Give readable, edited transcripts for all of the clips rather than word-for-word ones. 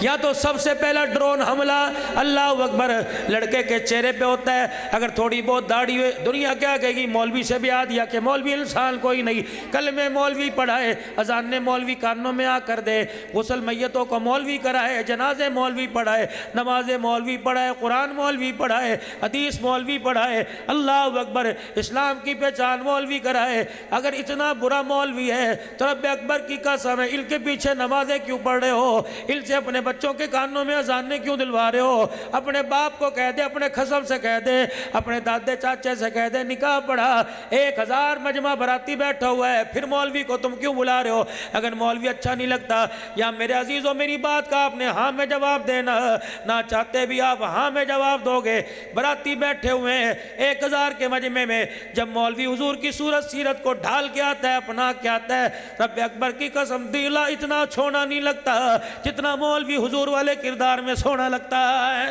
یا تو سب سے پہلا ڈرون حملہ اللہ اکبر لڑکے کے چہرے پہ ہوتا ہے. اگر تھوڑی بہت داڑھی ہوئے دنیا کیا کہے گی مولوی سے بیعت دیا کہ مولوی انسان کوئی نہیں. کلمے مولوی پڑھائے, اذان نے مولوی کانوں میں آ کر دے, غسل میتوں کو مولوی کرائے, جنازے مولوی پڑھائے, نماز مولوی پڑھائے, قرآن مولوی پڑھائے, حدیث مولوی پڑھائے, اللہ اکبر اسلام کی پہچان مولوی کرائے. اگر اتنا برا مولوی ہے تو رب اکبر کی قسم ہے ان کے پیچھے نمازیں کیوں پڑھ رہے ہو؟ ان سے اپنے بچوں کے کانوں میں اذانیں کیوں دلوا رہے ہو؟ اپنے باپ کو کہہ دے, اپنے خصم سے کہہ دے, اپنے دادے چاچے سے کہہ دے نکاح پڑھا. 1000 مجمع براتی بیٹھا ہوا ہے, پھر مولوی کو تم کیوں بلا رہے ہو؟ اگر مولوی اچھا نہیں لگتا یا میرے عزیزوں میری بات کا آپ نے ہاں میں جواب دینا, نہ چاہتے بھی آپ ہاں میں جواب دو گے. براتی بیٹھے ہوئے ہیں 1000 کے مجمع میں, جب مولوی حضور کی صورت سیرت کو ڈھال کے آتا ہے, اپنا کے آتا ہے, رب اکبر کی قسم دلا اتنا چھونا نہیں لگتا جتنا مولوی حضور والے کردار میں سونا لگتا ہے.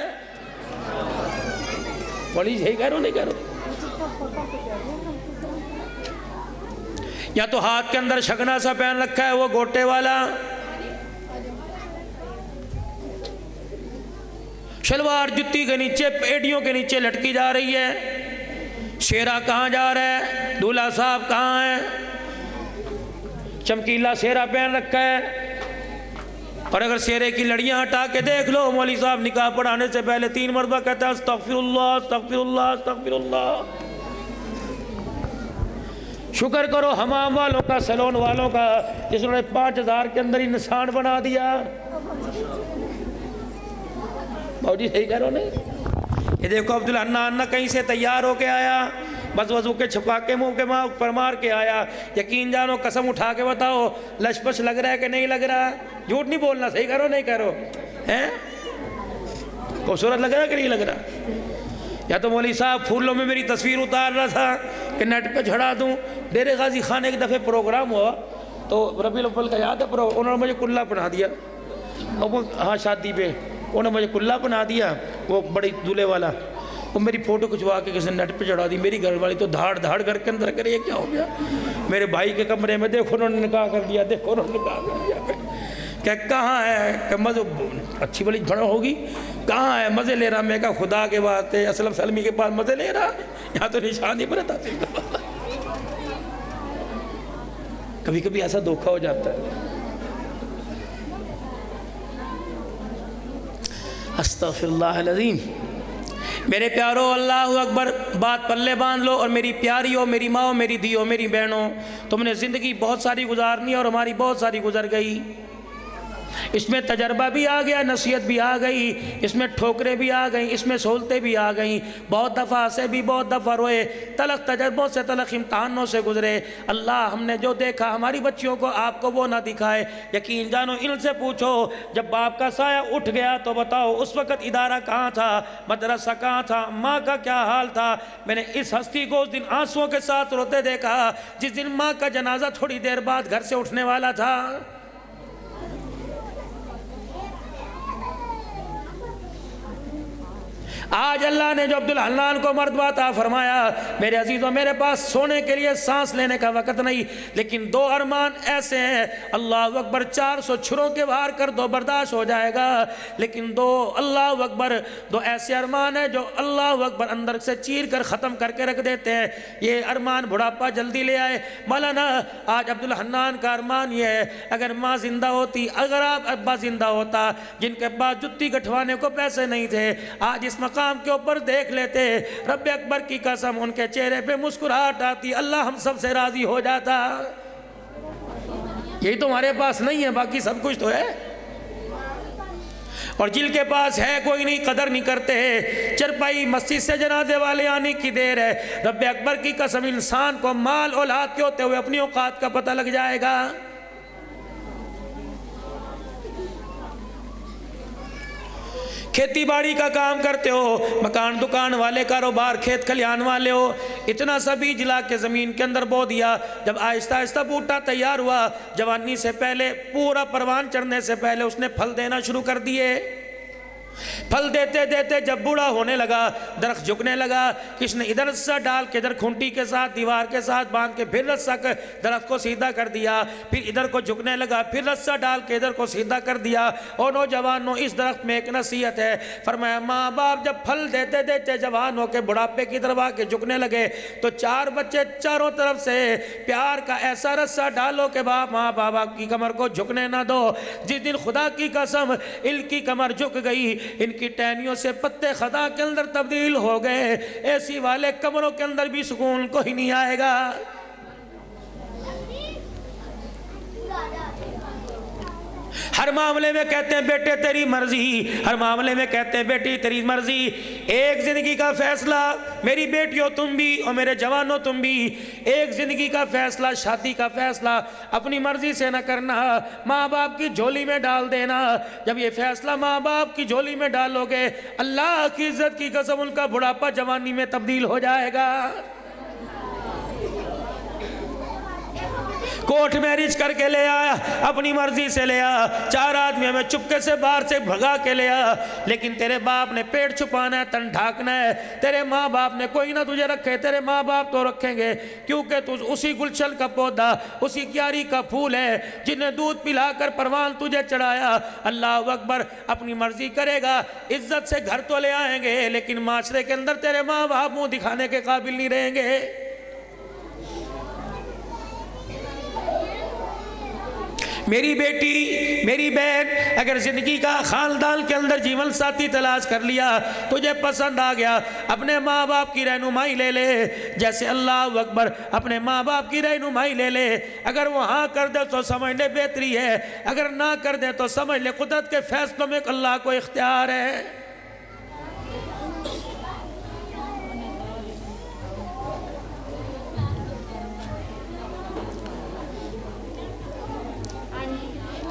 بولی صحیح کہہ رہا ہوں نہیں کہہ رہا ہوں؟ یا تو ہاتھ کے اندر شگنا سا پہن رکھا ہے وہ گوٹے والا, شلوار جتی کے نیچے پیڑیوں کے نیچے لٹکی جا رہی ہے. شیرہ کہاں جا رہا ہے؟ دولہا صاحب کہاں ہے؟ چمکیلا شیرہ پہن رکھا ہے. اور اگر شیرے کی لڑیاں ہٹا کے دیکھ لو, مولوی صاحب نکاح پڑھانے سے پہلے 3 مرتبہ کہتا ہے استغفر اللہ استغفر اللہ استغفر اللہ. شکر کرو حمام والوں کا, سیلون والوں کا, جس نے 5000 کے اندر ہی نشان بنا دیا. بھاؤ جی صحیح کہہ رہو نہیں؟ یہ دیکھو عبدالحنان نہ کہیں سے تیار ہو کے آیا, بس وضو کے چھپا کے منہ کے ماں پر مار کے آیا. یقین جانو قسم اٹھا کے بتاؤ لش پش لگ رہا ہے کہ نہیں لگ رہا؟ جھوٹ نہیں بولنا, صحیح کرو نہیں کرو ہیں؟ خوبصورت لگ رہا ہے کہ نہیں لگ رہا؟ یا تو مولوی صاحب پھولوں میں میری تصویر اتار رہا تھا کہ نیٹ پہ چڑھا دوں. ڈیرے غازی خان ایک دفعہ پروگرام ہوا تو ربیع الاول کا یاد ہے, انہوں نے مجھے کلہ پہنا دیا. ہاں شادی پہ انہوں نے مجھے کلہ پہنا دیا, وہ بڑی دولے والا. وہ میری فوٹو کھچوا کے کسی نے نیٹ پہ چڑھا دی. میری گھر والی تو دھاڑ دھاڑ گھر کے اندر کرے, یہ کیا ہو گیا؟ میرے بھائی کے کمرے میں دیکھو انہوں نے نکاح کر دیا, دیکھو انہوں نے نکاح کر دیا. کہ کہاں ہے کہ مزے اچھی بڑی بھڑ ہوگی, کہاں ہے مزے لے رہا؟ میں کہا خدا کے واسطے اسلم سلمی کے پاس مزے لے رہا, یہاں تو نشانی پر تھا. کبھی کبھی ایسا دھوکہ ہو جاتا ہے. استغفر اللہ العظیم. میرے پیارو اللہ اکبر, بات پلے باندھ لو. اور میری پیاریوں, میری ماں, میری دیو, میری بہنوں, تم نے زندگی بہت ساری گزارنی اور ہماری بہت ساری گزر گئی. اس میں تجربہ بھی آ گیا, نصیحت بھی آ گئی, اس میں ٹھوکریں بھی آ گئیں, اس میں سہولتیں بھی آ گئیں. بہت دفعہ سے بھی بہت دفعہ روئے, تلخ تجربوں سے تلخ امتحانوں سے گزرے. اللہ ہم نے جو دیکھا ہماری بچیوں کو آپ کو وہ نہ دکھائے. یقین جانو ان سے پوچھو جب باپ کا سایہ اٹھ گیا تو بتاؤ اس وقت ادارہ کہاں تھا, مدرسہ کہاں تھا, ماں کا کیا حال تھا. میں نے اس ہستی کو اس دن آنسوؤں کے ساتھ روتے دیکھا جس دن ماں کا جنازہ تھوڑی دیر بعد گھر سے اٹھنے والا تھا. آج اللہ نے جو عبدالحنان کو مرتبہ عطا فرمایا, میرے عزیزوں میرے پاس سونے کے لیے سانس لینے کا وقت نہیں, لیکن 2 ارمان ایسے ہیں, اللہ اکبر 400 چھروں کے وار کر دو برداشت ہو جائے گا, لیکن 2 اللہ اکبر 2 ایسے ارمان ہیں جو اللہ اکبر اندر سے چیر کر ختم کر کے رکھ دیتے ہیں. یہ ارمان بڑھاپا جلدی لے آئے. مولانا آج عبدالحنان کا ارمان یہ ہے, اگر ماں زندہ ہوتی, اگر آپ ابا زندہ ہوتا, جن کے پاس جتی گٹھوانے کو پیسے نہیں تھے, آج اس مقام کے اوپر دیکھ لیتے, رب اکبر کی قسم ان کے چہرے پہ مسکراہٹ آتی, اللہ ہم سب سے راضی ہو جاتا. یہی تو ہمارے پاس نہیں ہے, باقی سب کچھ تو ہے. اور جن کے پاس ہے کوئی نہیں, قدر نہیں کرتے. چرپائی مسجد سے جنازے والے آنے کی دیر ہے, رب اکبر کی قسم انسان کو مال اولاد کے ہوتے ہوئے اپنی اوقات کا پتہ لگ جائے گا. کھیتی باڑی کا کام کرتے ہو, مکان دکان والے, کاروبار کھیت کھلیان والے ہو, اتنا سا بیج لا کے زمین کے اندر بو دیا, جب آہستہ آہستہ بوٹا تیار ہوا, جوانی سے پہلے, پورا پروان چڑھنے سے پہلے اس نے پھل دینا شروع کر دیے. پھل دیتے دیتے جب بوڑھا ہونے لگا، درخت جھکنے لگا، کس نے ادھر رسہ ڈال کے ادھر کھونٹی کے ساتھ دیوار کے ساتھ باندھ کے پھر رسہ درخت کو سیدھا کر دیا، پھر ادھر کو جھکنے لگا، پھر رسہ ڈال کے ادھر کو سیدھا کر دیا۔ اور نوجوانوں، اس درخت میں ایک نصیحت ہے، فرمایا ماں باپ جب پھل دیتے دیتے جوان ہو کے بڑھاپے کی طرف آ کے جھکنے لگے تو چار بچے چاروں طرف سے پیار کا ایسا رسہ ڈالو کہ باپ ماں بابا کی کمر کو جھکنے نہ دو۔ جس دن خدا کی قسم ان کی کمر جھک گئی، ان کی ٹہنیوں سے پتے خدا کے اندر تبدیل ہو گئے، ایسی والے کمروں کے اندر بھی سکون کوئی نہیں آئے گا۔ ہر معاملے میں کہتے ہیں بیٹے تیری مرضی، ہر معاملے میں کہتے ہیں بیٹی تیری مرضی۔ ایک زندگی کا فیصلہ میری بیٹیوں تم بھی اور میرے جوانوں تم بھی، ایک زندگی کا فیصلہ، شادی کا فیصلہ اپنی مرضی سے نہ کرنا، ماں باپ کی جھولی میں ڈال دینا۔ جب یہ فیصلہ ماں باپ کی جھولی میں ڈالو گے، اللہ کی عزت کی قسم ان کا بڑھاپا جوانی میں تبدیل ہو جائے گا۔ کوٹ میرج کر کے لے آیا، اپنی مرضی سے لے آیا، چار آدمی ہمیں چپکے سے باہر سے بھگا کے لے آیا، لیکن تیرے باپ نے پیٹ چھپانا ہے، تن ڈھاکنا ہے۔ تیرے ماں باپ نے کوئی نہ تجھے رکھے، تیرے ماں باپ تو رکھیں گے، کیونکہ تو اسی گلشن کا پودا، اسی کیاری کا پھول ہے جن نے دودھ پلا کر پروان تجھے چڑھایا۔ اللہ اکبر، اپنی مرضی کرے گا، عزت سے گھر تو لے آئیں گے، لیکن معاشرے کے اندر تیرے ماں باپ منہ دکھانے کے قابل نہیں رہیں گے۔ میری بیٹی، میری بہن، اگر زندگی کا خاندان کے اندر جیون ساتھی تلاش کر لیا، تجھے پسند آ گیا، اپنے ماں باپ کی رہنمائی لے لے، جیسے اللہ اکبر اپنے ماں باپ کی رہنمائی لے لے۔ اگر وہ ہاں کر دے تو سمجھ لے بہتری ہے، اگر نہ کر دے تو سمجھ لے قدرت کے فیصلوں میں اللہ کو اختیار ہے۔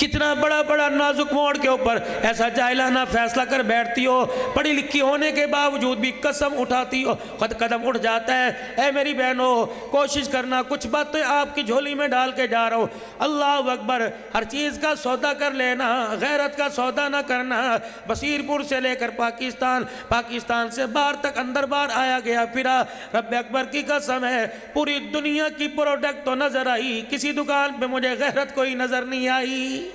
کتنا بڑا بڑا نازک موڑ کے اوپر ایسا جاہلانہ فیصلہ کر بیٹھتی ہو، پڑھی لکھی ہونے کے باوجود بھی قسم اٹھاتی ہو، خود قدم اٹھ جاتا ہے۔ اے میری بہنوں، کوشش کرنا، کچھ باتیں آپ کی جھولی میں ڈال کے جا رہا ہوں، اللہ اکبر، ہر چیز کا سودا کر لینا، غیرت کا سودا نہ کرنا۔ بصیر پور سے لے کر پاکستان سے باہر تک اندر باہر آیا گیا پھرا، رب اکبر کی قسم ہے پوری دنیا کی پروڈکٹ تو نظر آئی، کسی دکان پہ مجھے غیرت کوئی نظر نہیں آئی۔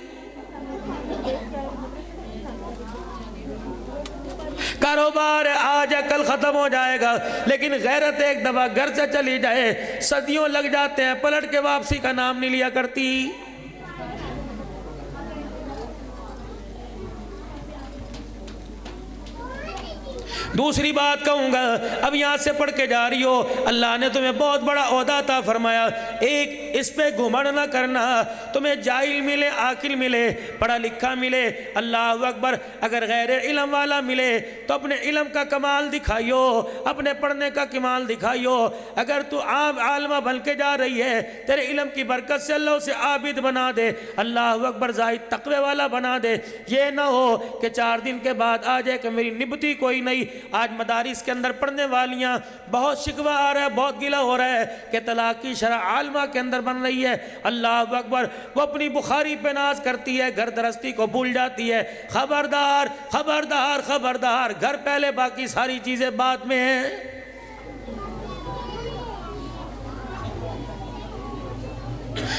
کاروبار آج ہے کل ختم ہو جائے گا، لیکن غیرت ایک دفعہ گھر سے چلی جائے صدیوں لگ جاتے ہیں، پلٹ کے واپسی کا نام نہیں لیا کرتی۔ دوسری بات کہوں گا، اب یہاں سے پڑھ کے جا رہی ہو، اللہ نے تمہیں بہت بڑا عہدہ عطا فرمایا، ایک اس پہ گھمنڈ نہ کرنا، تمہیں جاہل ملے، عاقل ملے، پڑھا لکھا ملے، اللہ اکبر، اگر غیر علم والا ملے تو اپنے علم کا کمال دکھائیو، اپنے پڑھنے کا کمال دکھائیو۔ اگر تو عام عالمہ بن کے جا رہی ہے، تیرے علم کی برکت سے اللہ اسے عابد بنا دے، اللہ اکبر، زاہد تقوی والا بنا دے۔ یہ نہ ہو کہ 4 دن کے بعد آ جائے کہ میری نبتی کوئی نہیں۔ آج مدارس کے اندر پڑھنے والیاں بہت شکوہ آ رہا ہے، بہت گلہ ہو رہا ہے کہ طلاق کی شرح عالمہ کے اندر بن رہی ہے، اللہ اکبر، وہ اپنی بخاری پہ ناز کرتی ہے، گھر درستی کو بھول جاتی ہے۔ خبردار خبردار خبردار، گھر پہلے باقی ساری چیزیں بعد میں ہیں۔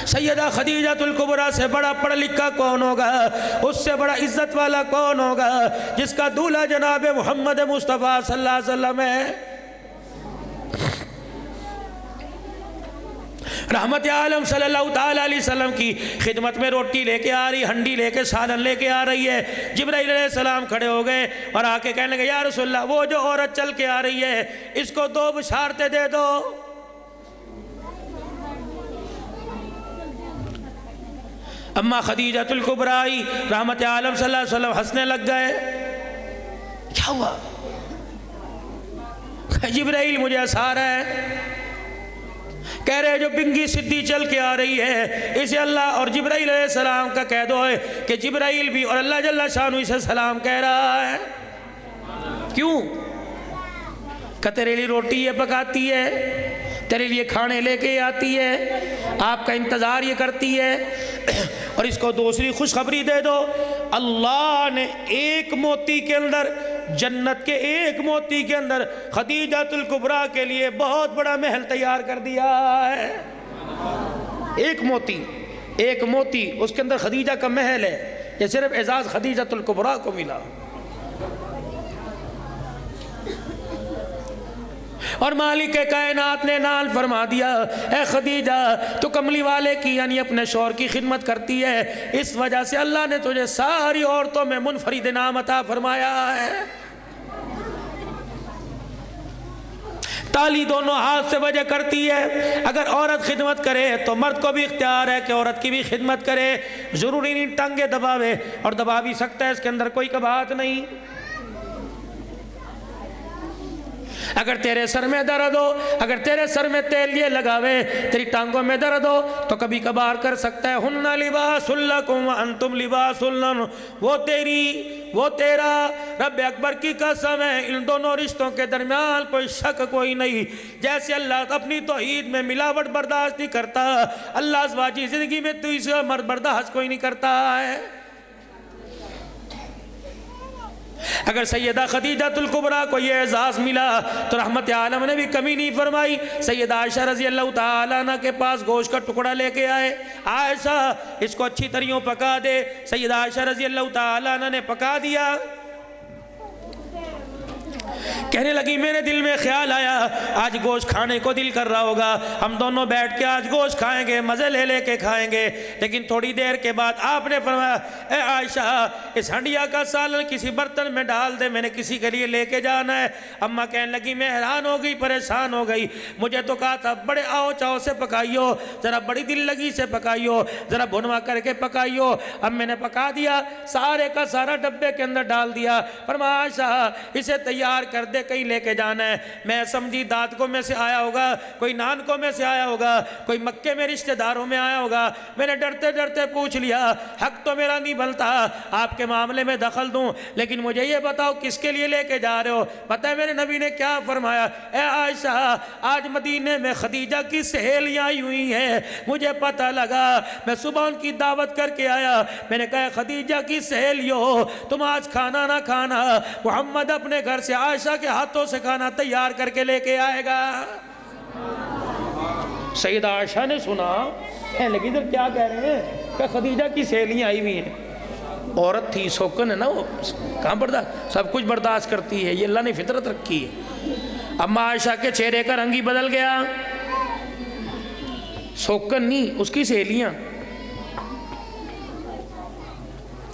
سیدہ خدیجہ الکبریٰ سے بڑا پڑھ لکھا کون ہوگا، اس سے بڑا عزت والا کون ہوگا، جس کا دولہا جناب محمد مصطفیٰ صلی اللہ علیہ وسلم ہے۔ رحمت عالم صلی اللہ تعالیٰ علیہ وسلم کی خدمت میں روٹی لے کے آ رہی، ہنڈی لے کے، سالن لے کے آ رہی ہے۔ جبرائیل علیہ السلام کھڑے ہو گئے اور آ کے کہنے لگے، یا رسول اللہ، وہ جو عورت چل کے آ رہی ہے، اس کو 2 بشارتیں دے دو۔ اما خدیجہ الکبریٰ رحمت عالم صلی اللہ علیہ وسلم ہنسنے لگ گئے۔ کیا ہوا؟ جبرائیل مجھے ہنسا رہا ہے، کہہ رہے جو بنگی سدھی چل کے آ رہی ہے، اسے اللہ اور جبرائیل علیہ السلام کا کہہ دو ہے کہ جبرائیل بھی اور اللہ جل شانہ اسے سلام کہہ رہا ہے۔ کیوں؟ کہ تیرے لیے روٹی یہ پکاتی ہے، تیرے لیے کھانے لے کے آتی ہے، آپ کا انتظار یہ کرتی ہے، اور اس کو دوسری خوشخبری دے دو، اللہ نے ایک موتی کے اندر، جنت کے ایک موتی کے اندر خدیجہ الکبریٰ کے لیے بہت بڑا محل تیار کر دیا ہے۔ ایک موتی اس کے اندر خدیجہ کا محل ہے، یہ صرف اعزاز خدیجہ الکبریٰ کو ملا۔ اور مالک کائنات نے اعلان فرما دیا، اے خدیجہ تو کملی والے کی یعنی اپنے شوہر کی خدمت کرتی ہے، اس وجہ سے اللہ نے تجھے ساری عورتوں میں منفرد انعام عطا فرمایا ہے۔ تالی دونوں ہاتھ سے بجے کرتی ہے، اگر عورت خدمت کرے تو مرد کو بھی اختیار ہے کہ عورت کی بھی خدمت کرے، ضروری نہیں ٹانگے دباوے، اور دبا بھی سکتا ہے، اس کے اندر کوئی کباہت نہیں۔ اگر تیرے سر میں درد ہو، اگر تیرے سر میں تیل یہ لگاوے، تیری ٹانگوں میں درد ہو تو کبھی کبھار کر سکتا ہے۔ ہن لباس لکم وانتم لباس لہن، وہ تیری وہ تیرا، رب اکبر کی قسم ہے ان دونوں رشتوں کے درمیان کوئی شک کوئی نہیں۔ جیسے اللہ اپنی توحید میں ملاوٹ برداشت نہیں کرتا، اللہ ازواجی زندگی میں تو اسے مرد برداشت کوئی نہیں کرتا ہے۔ اگر سیدہ خدیجہ الکبریٰ کو یہ اعزاز ملا تو رحمت عالم نے بھی کمی نہیں فرمائی۔ سیدہ عائشہ رضی اللہ تعالیٰ عنہ کے پاس گوشت کا ٹکڑا لے کے آئے، عائشہ اس کو اچھی طریقوں پکا دے۔ سیدہ عائشہ رضی اللہ تعالیٰ عنہ نے پکا دیا، کہنے لگی میرے دل میں خیال آیا آج گوشت کھانے کو دل کر رہا ہوگا، ہم دونوں بیٹھ کے آج گوشت کھائیں گے، مزے لے لے کے کھائیں گے۔ لیکن تھوڑی دیر کے بعد آپ نے فرمایا اے عائشہ اس ہنڈیا کا سالن کسی برتن میں ڈال دے، میں نے کسی کے لیے لے کے جانا ہے۔ اماں کہنے لگی میں حیران ہو گئی، پریشان ہو گئی، مجھے تو کہا تھا بڑے آؤ چاؤ سے پکائیو، ذرا بڑی دل لگی سے پکائیو، ذرا بھنوا کر کے پکائیو۔ اب میں نے پکا دیا، سارے کا سارا ڈبے کے اندر ڈال دیا۔ فرمایا عائشہ اسے تیار کر دے، کہیں لے کے جانا ہے۔ میں سمجھی دادکوں میں سے آیا ہوگا، کوئی نانکوں میں سے آیا ہوگا، کوئی مکے میں رشتہ داروں میں آیا ہوگا۔ میں نے ڈرتے ڈرتے پوچھ لیا، حق تو میرا نہیں بنتا آپ کے معاملے میں دخل دوں، لیکن مجھے یہ بتاؤ کس کے لیے لے کے جا رہے ہو؟ پتہ ہے میرے نبی نے کیا فرمایا؟ اے عائشہ آج مدینے میں خدیجہ کی سہیلیاں آئی ہوئی ہیں، مجھے پتہ لگا، میں صبح ان کی دعوت کر کے آیا، میں نے کہا خدیجہ کی سہیلیوں تم آج کھانا نہ کھانا، محمد اپنے گھر سے عائشہ کے ہاتھوں سے کھانا تیار کر کے لے کے آئے گا۔ سیدہ عائشہ نے سنا، لیکن ادھر کیا کہہ رہے ہیں کہ خدیجہ کی سہیلیاں آئی ہوئی ہیں۔ عورت تھی، سوکن ہے نا، وہ کہاں برداشت، سب کچھ برداشت کرتی ہے، یہ اللہ نے فطرت رکھی ہے۔ اما عائشہ کے چہرے کا رنگ ہی بدل گیا، سوکن نہیں، اس کی سہیلیاں۔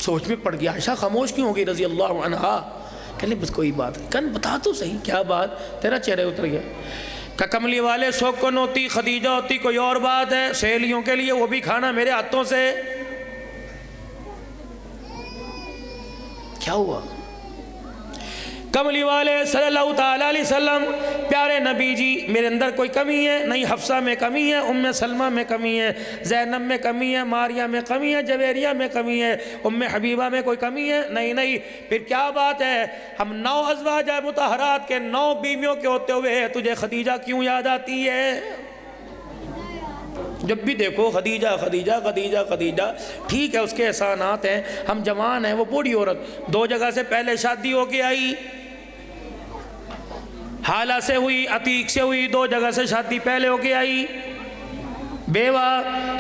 سوچ میں پڑ گیا، عائشہ خاموش کیوں ہو گئی رضی اللہ عنہا؟ کہنے بس کوئی بات نہیں، کہنے بتا تو صحیح کیا بات، تیرا چہرے اتر گیا۔ کہ کملی والے سوکن ہوتی، خدیجہ ہوتی کوئی اور بات ہے، سہیلیوں کے لیے وہ بھی کھانا میرے ہاتھوں سے۔ کیا ہوا؟ کملی والے صلی اللہ تعالیٰ علیہ وسلم پیارے نبی جی میرے اندر کوئی کمی ہے نہیں، حفصہ میں کمی ہے، ام سلمہ میں کمی ہے، زینب میں کمی ہے، ماریہ میں کمی ہے، جویریہ میں کمی ہے، ام حبیبہ میں کوئی کمی ہے نہیں، پھر کیا بات ہے؟ ہم 9 ازواج مطہرات کے 9 بیویوں کے ہوتے ہوئے تجھے خدیجہ کیوں یاد آتی ہے؟ جب بھی دیکھو خدیجہ خدیجہ خدیجہ خدیجہ، ٹھیک ہے اس کے احسانات ہیں، ہم جوان ہیں، وہ بوڑھی عورت 2 جگہ سے پہلے شادی ہو کے آئی، حالہ سے ہوئی، عتیق سے ہوئی، 2 جگہ سے شادی پہلے ہو کے آئی، بیوہ،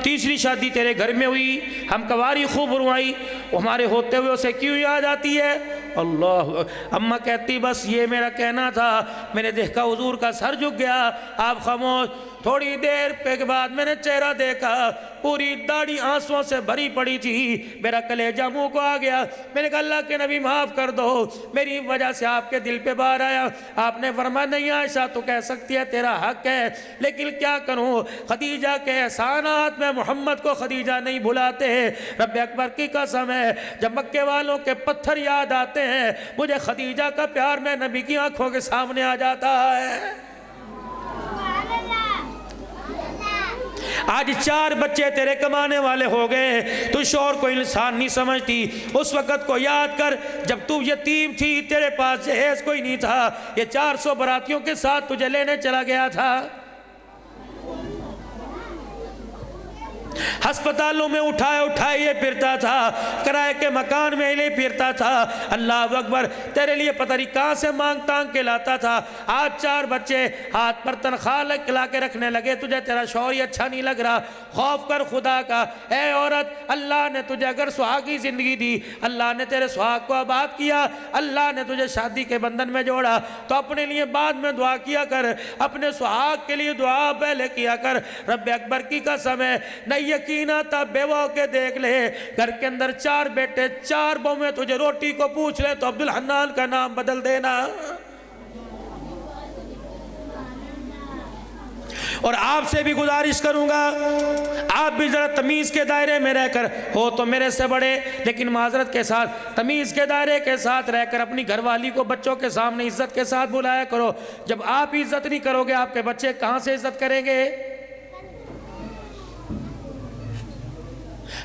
تیسری شادی تیرے گھر میں ہوئی، ہم کواری خوب روائی، ہمارے ہوتے ہوئے اسے کیوں یاد آتی ہے؟ اللہ۔ اماں کہتی بس یہ میرا کہنا تھا، میں نے دیکھا حضور کا سر جھک گیا، آپ خاموش۔ تھوڑی دیر کے بعد میں نے چہرہ دیکھا، پوری داڑھی آنسوؤں سے بھری پڑی تھی، میرا کلیجہ منہ کو آ گیا۔ میں نے کہا اللہ کے نبی معاف کر دو، میری وجہ سے آپ کے دل پہ بار آیا۔ آپ نے فرمایا نہیں عائشہ تو کہہ سکتی ہے تیرا حق ہے، لیکن کیا کروں، خدیجہ کے احسانات میں محمد کو خدیجہ نہیں بھلاتے۔ رب اکبر کی قسم ہے جب مکے والوں کے پتھر یاد آتے ہیں، مجھے خدیجہ کا پیار میں نبی کی آنکھوں کے سامنے آ جاتا ہے۔ آج 4 بچے تیرے کمانے والے ہو گئے، تو شوہر کو انسان نہیں سمجھتی۔ اس وقت کو یاد کر جب تو یتیم تھی، تیرے پاس جہیز کوئی نہیں تھا، یہ 400 براتیوں کے ساتھ تجھے لینے چلا گیا تھا۔ ہسپتالوں میں اٹھائے پھرتا تھا، کرائے کے مکان میں لے پھرتا تھا، اللہ اکبر، تیرے لیے پتہ نہیں کہاں سے مانگ تانگ کے لاتا تھا۔ آج 4 بچے ہاتھ پر تنخواہ لا کے رکھنے لگے، تجھے تیرا شوہر ہی اچھا نہیں لگ رہا، خوف کر خدا کا۔ اے عورت، اللہ نے تجھے اگر سہاگی زندگی دی، اللہ نے تیرے سہاگ کو آباد کیا، اللہ نے تجھے شادی کے بندھن میں جوڑا، تو اپنے لیے بعد میں دعا کیا کر، اپنے سہاگ کے لیے دعا پہلے کیا کر۔ رب اکبر کی قسم ہے، نہیں یقین آتا بیوہ کے دیکھ لے، گھر کے اندر 4 بیٹے 4 بہویں تجھے روٹی کو پوچھ لے تو عبدالحنان کا نام بدل دینا۔ اور آپ سے بھی گزارش کروں گا، آپ بھی ذرا تمیز کے دائرے میں رہ کر، ہو تو میرے سے بڑے لیکن معذرت کے ساتھ تمیز کے دائرے کے ساتھ رہ کر اپنی گھر والی کو بچوں کے سامنے عزت کے ساتھ بلایا کرو۔ جب آپ عزت نہیں کرو گے، آپ کے بچے کہاں سے عزت کریں گے؟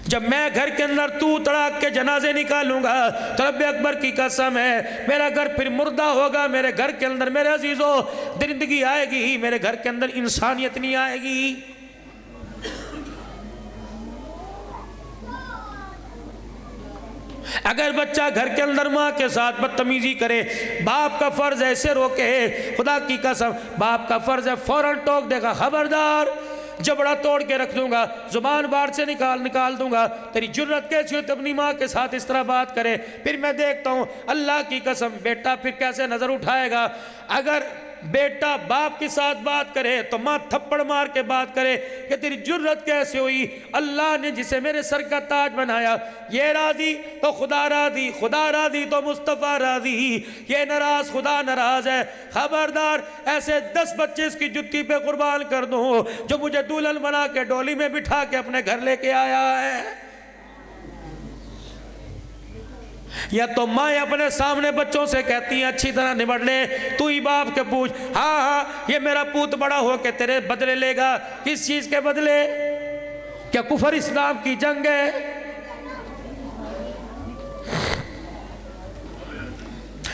جب میں گھر کے اندر تو تڑاک کے جنازے نکالوں گا تو رب اکبر کی قسم ہے میرا گھر پھر مردہ ہوگا۔ میرے گھر کے اندر میرے عزیزوں زندگی آئے گی، میرے گھر کے اندر انسانیت نہیں آئے گی۔ اگر بچہ گھر کے اندر ماں کے ساتھ بدتمیزی کرے، باپ کا فرض ہے اسے روکے، خدا کی قسم باپ کا فرض ہے فوراً ٹوک دے گا، خبردار جبڑا توڑ کے رکھ دوں گا، زبان باہر سے نکال دوں گا، تیری جرت کیسی ہو اپنی ماں کے ساتھ اس طرح بات کرے۔ پھر میں دیکھتا ہوں اللہ کی قسم بیٹا پھر کیسے نظر اٹھائے گا۔ اگر بیٹا باپ کے ساتھ بات کرے تو ماں تھپڑ مار کے بات کرے کہ تیری جرت کیسے ہوئی، اللہ نے جسے میرے سر کا تاج بنایا یہ راضی تو خدا راضی، خدا راضی تو مصطفیٰ راضی، یہ ناراض خدا ناراض ہے۔ خبردار ایسے 10 بچے اس کی جتی پہ قربان کر دوں جو مجھے دلہن بنا کے ڈولی میں بٹھا کے اپنے گھر لے کے آیا ہے۔ یا تو ماں اپنے سامنے بچوں سے کہتی ہیں اچھی طرح نبڑ لے، تو ہی باپ کے پوچھ، ہاں یہ میرا پوت بڑا ہو کے تیرے بدلے لے گا، کس چیز کے بدلے؟ کیا کفر اسلام کی جنگ ہے؟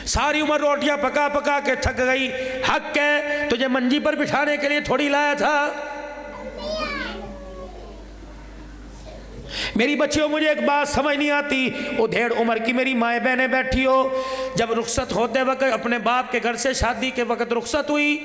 ساری عمر روٹیاں پکا پکا کے تھک گئی، حق ہے تجھے منجی پر بٹھانے کے لیے تھوڑی لایا تھا۔ میری بچیوں مجھے ایک بات سمجھ نہیں آتی، وہ 1.5 عمر کی میری مائیں بہنیں بیٹھی ہو، جب رخصت ہوتے وقت اپنے باپ کے گھر سے شادی کے وقت رخصت ہوئی،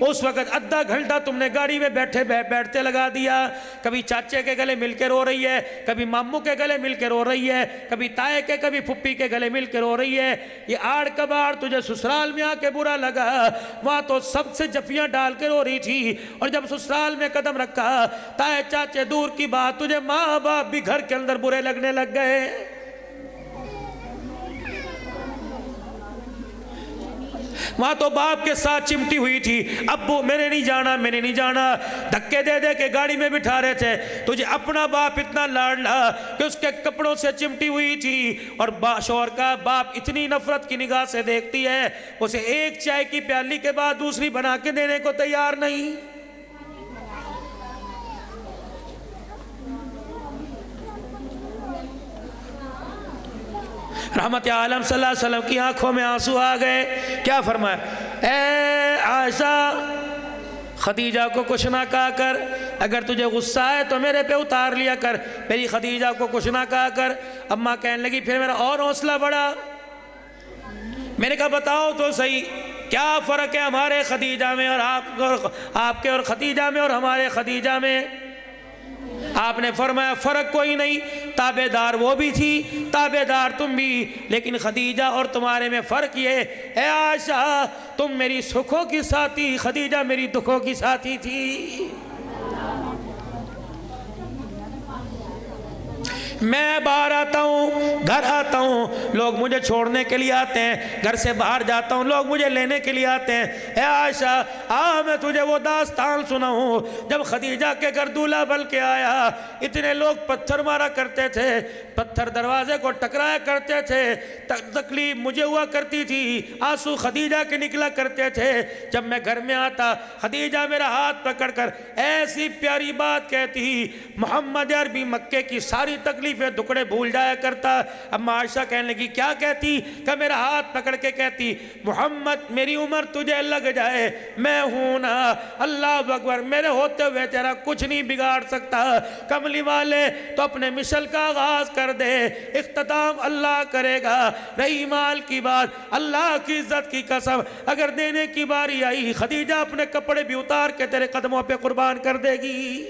اس وقت آدھا گھنٹہ تم نے گاڑی میں بیٹھتے لگا دیا، کبھی چاچے کے گلے مل کے رو رہی ہے، کبھی ماموں کے گلے مل کے رو رہی ہے، کبھی تائے کے کبھی پھپھی کے گلے مل کے رو رہی ہے۔ یہ آڑ کباڑ تجھے سسرال میں آ کے برا لگا، وہاں تو سب سے جفیاں ڈال کے رو رہی تھی، اور جب سسرال میں قدم رکھا تائے چاچے دور کی بات، تجھے ماں باپ بھی گھر کے اندر برے لگنے لگ گئے۔ وہاں تو باپ کے ساتھ چمٹی ہوئی تھی، ابو میں نے نہیں جانا، دھکے دے دے کے گاڑی میں بٹھا رہے تھے، تجھے اپنا باپ اتنا لاڈلا کہ اس کے کپڑوں سے چمٹی ہوئی تھی، اور شوہر کا باپ اتنی نفرت کی نگاہ سے دیکھتی ہے، اسے ایک چائے کی پیالی کے بعد دوسری بنا کے دینے کو تیار نہیں۔ رحمت عالم صلی اللہ علیہ وسلم کی آنکھوں میں آنسو آ گئے، کیا فرمایا؟ اے عائشہ خدیجہ کو کچھ نہ کہا کر، اگر تجھے غصہ ہے تو میرے پہ اتار لیا کر، میری خدیجہ کو کچھ نہ کہا کر۔ اماں کہنے لگی پھر میرا اور حوصلہ بڑھا، میں نے کہا بتاؤ تو صحیح کیا فرق ہے ہمارے خدیجہ میں اور آپ کے اور خدیجہ میں اور ہمارے خدیجہ میں؟ آپ نے فرمایا فرق کوئی نہیں، تابعدار وہ بھی تھی، تابعدار تم بھی، لیکن خدیجہ اور تمہارے میں فرق یہ، اے عائشہ تم میری سکھوں کی ساتھی، خدیجہ میری دکھوں کی ساتھی تھی۔ میں باہر آتا ہوں، گھر آتا ہوں، لوگ مجھے چھوڑنے کے لیے آتے ہیں، گھر سے باہر جاتا ہوں لوگ مجھے لینے کے لیے آتے ہیں۔ اے عائشہ میں تجھے وہ داستان سناؤں جب خدیجہ کے گھر دولہا بل کے آیا، اتنے لوگ پتھر مارا کرتے تھے، پتھر دروازے کو ٹکرایا کرتے تھے، تکلیف مجھے ہوا کرتی تھی، آنسو خدیجہ کے نکلا کرتے تھے۔ جب میں گھر میں آتا خدیجہ میرا ہاتھ پکڑ کر ایسی پیاری بات کہتی، محمد عربی مکے کی ساری تکلیف تکلیفیں دکڑے بھول جایا کرتا۔ اب عائشہ کہنے لگی کیا کہتی؟ کہ میرا ہاتھ پکڑ کے کہتی محمد میری عمر تجھے لگ جائے میں ہوں نا، اللہ اکبر، میرے ہوتے ہوئے تیرا کچھ نہیں بگاڑ سکتا۔ کملی والے تو اپنے مشن کا آغاز کر دے، اختتام اللہ کرے گا۔ رہی مال کی بات، اللہ کی عزت کی قسم اگر دینے کی باری آئی خدیجہ اپنے کپڑے بھی اتار کے تیرے قدموں پہ قربان کر دے گی۔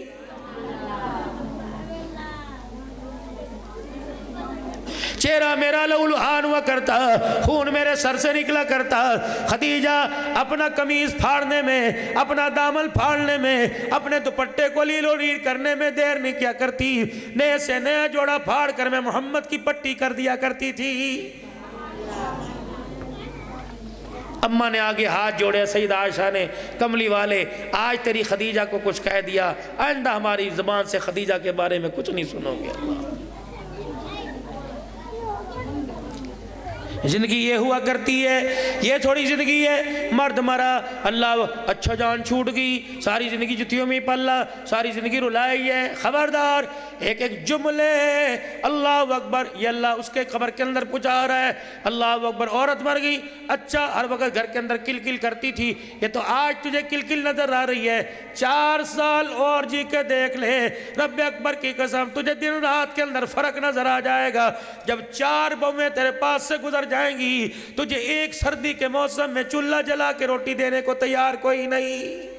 چہرہ میرا لولہان ہوا کرتا، خون میرے سر سے نکلا کرتا۔ خدیجہ اپنا قمیض پھاڑنے میں، اپنا دامن پھاڑنے میں، اپنے دوپٹے کو لیل و لیر کرنے میں دیر نہیں کیا کرتی، نئے سے نیا جوڑا پھاڑ کر میں محمد کی پٹی کر دیا کرتی تھی۔ اماں نے آگے ہاتھ جوڑے، سیدہ عائشہ نے، کملی والے آج تیری خدیجہ کو کچھ کہہ دیا، آئندہ ہماری زبان سے خدیجہ کے بارے میں کچھ نہیں سنو گے۔ زندگی یہ ہوا کرتی ہے، یہ تھوڑی زندگی ہے مرد مرا اللہ اچھا جان چھوٹ گئی، ساری زندگی جتیوں میں پلا، ساری زندگی رلائی ہے۔ خبردار، ایک ایک جملے اللہ اکبر یہ اللہ اس کے قبر کے اندر پہنچا رہا ہے۔ اللہ اکبر، عورت مر گئی، اچھا ہر وقت گھر کے اندر کل کل کرتی تھی، یہ تو آج تجھے کل کل نظر آ رہی ہے۔ 4 سال اور جی کے دیکھ لے، رب اکبر کی قسم تجھے دن رات کے اندر فرق نظر آ جائے گا۔ جب 4 بہویں تیرے پاس سے گزر جائیں گی، تجھے ایک سردی کے موسم میں چولہا جلا کے روٹی دینے کو تیار کوئی نہیں۔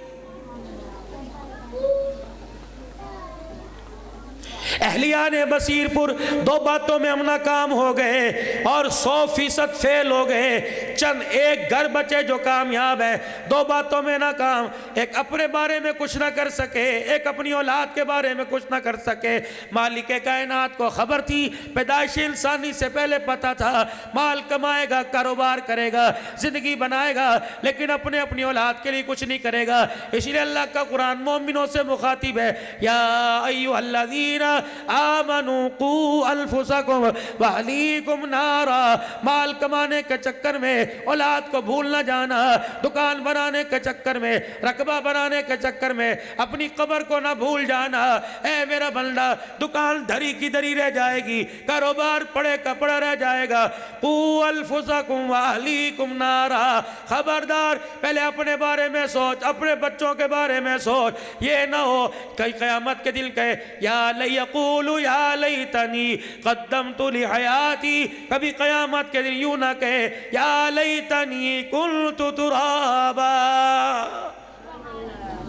اہلیان بصیر پور 2 باتوں میں ہم ناکام ہو گئے اور 100% فیل ہو گئے، چند ایک گھر بچے جو کامیاب ہے۔ 2 باتوں میں ناکام، ایک اپنے بارے میں کچھ نہ کر سکے، ایک اپنی اولاد کے بارے میں کچھ نہ کر سکے۔ مالک کائنات کو خبر تھی، پیدائش انسانی سے پہلے پتا تھا مال کمائے گا، کاروبار کرے گا، زندگی بنائے گا، لیکن اپنی اولاد کے لیے کچھ نہیں کرے گا۔ اس لیے اللہ کا قرآن مومنوں سے مخاطب ہے، یا ایھا الذین آمنوا قوا انفسکم واہلیکم نارا۔ مال کمانے کے چکر میں اولاد کو بھول نہ جانا، دکان بنانے کے چکر میں، رقبہ بنانے کے چکر میں اپنی قبر کو نہ بھول جانا۔ اے میرا بندہ، دکان دھری کی دھری رہ جائے گی، کاروبار پڑے کا پڑا رہ جائے گا۔ قوا انفسکم واہلیکم نارا، خبردار پہلے اپنے بارے میں سوچ، اپنے بچوں کے بارے میں سوچ، یہ نہ ہو کہ قیامت کے دل کہے یا لیقولو یا لیتنی قدمت لحیاتی، کبھی قیامت کے دن یوں نہ کہے یا لیتنی کنت ترابا۔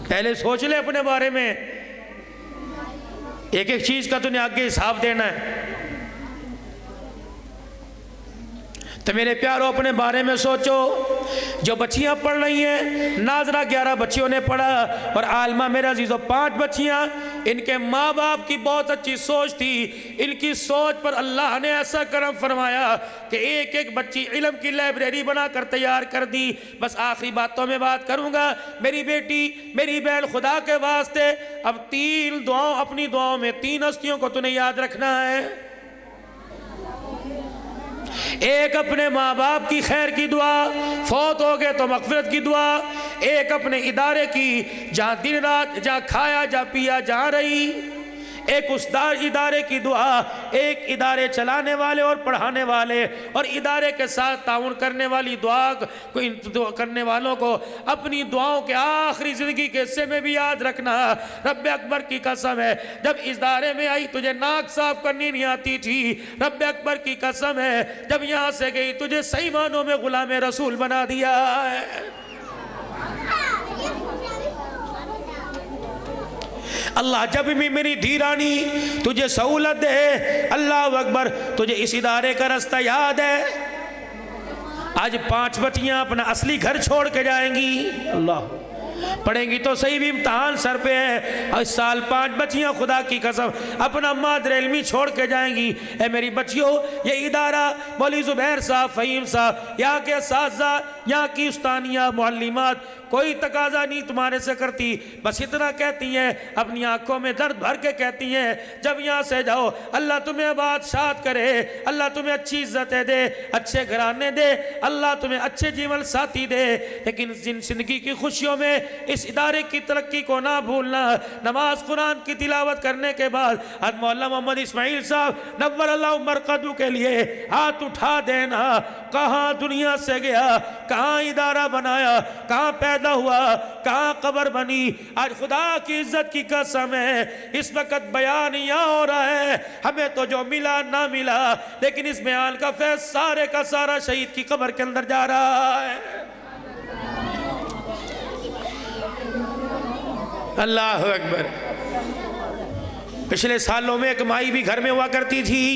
پہلے سوچ لے اپنے بارے میں، ایک ایک چیز کا تو نے آگے حساب دینا ہے۔ تو میرے پیارو اپنے بارے میں سوچو۔ جو بچیاں پڑھ رہی ہیں، ناظرہ 11 بچیوں نے پڑھا اور عالمہ میرے عزیزو 5 بچیاں، ان کے ماں باپ کی بہت اچھی سوچ تھی، ان کی سوچ پر اللہ نے ایسا کرم فرمایا کہ ایک ایک بچی علم کی لائبریری بنا کر تیار کر دی۔ بس آخری باتوں میں بات کروں گا، میری بیٹی میری بہن، خدا کے واسطے اب 3 دعاؤں، اپنی دعاؤں میں 3 ہستیوں کو تو نے یاد رکھنا ہے۔ ایک اپنے ماں باپ کی خیر کی دعا، فوت ہو گئے تو مغفرت کی دعا۔ ایک اپنے ادارے کی، جہاں دن رات جہاں کھایا جہاں پیا جہاں رہی۔ ایک اس ادارے کی دعا، ایک ادارے چلانے والے اور پڑھانے والے اور ادارے کے ساتھ تعاون کرنے والی دعا کرنے والوں کو اپنی دعاؤں کے آخری زندگی کے حصے میں بھی یاد رکھنا۔ رب اکبر کی قسم ہے، جب اس ادارے میں آئی تجھے ناک صاف کرنی نہیں آتی تھی، رب اکبر کی قسم ہے جب یہاں سے گئی تجھے صحیح معنوں میں غلام رسول بنا دیا ہے۔ اللہ جب بھی میری دھیرانی تجھے سہولت دے، اللہ اکبر، تجھے اس ادارے کا رستہ یاد ہے۔ آج 5 بچیاں اپنا اصلی گھر چھوڑ کے جائیں گی، اللہ پڑھیں گی تو صحیح بھی امتحان سر پہ ہے، اور اس سال 5 بچیاں خدا کی قسم اپنا مادر علمی چھوڑ کے جائیں گی۔ اے میری بچیوں، یہ ادارہ مولوی زبیر صاحب، فہیم صاحب، یہاں کے اساتذہ، یہاں کی استانیہ معلمات کوئی تقاضا نہیں تمہارے سے کرتی، بس اتنا کہتی ہیں، اپنی آنکھوں میں درد بھر کے کہتی ہیں جب یہاں سے جاؤ اللہ تمہیں بادشاہت کرے، اللہ تمہیں اچھی عزتیں دے، اچھے گھرانے دے، اللہ تمہیں اچھے جیون ساتھی دے، لیکن زندگی کی خوشیوں میں اس ادارے کی ترقی کو نہ بھولنا۔ نماز قرآن کی تلاوت کرنے کے بعد مولانا محمد اسماعیل صاحب نور اللہ مرقدو کے لیے ہاتھ اٹھا دینا۔ کہاں دنیا سے گیا، کہاں ادارہ بنایا، کہاں پیدا ہوا، کہاں قبر بنی، آج خدا کی عزت کی قسم ہے اس وقت بیان یہاں ہو رہا ہے، ہمیں تو جو ملا نہ ملا، لیکن اس بیان کا فیض سارے کا سارا شہید کی قبر کے اندر جا رہا ہے۔ اللہ اکبر۔ پچھلے سالوں میں ایک مائی بھی گھر میں ہوا کرتی تھی،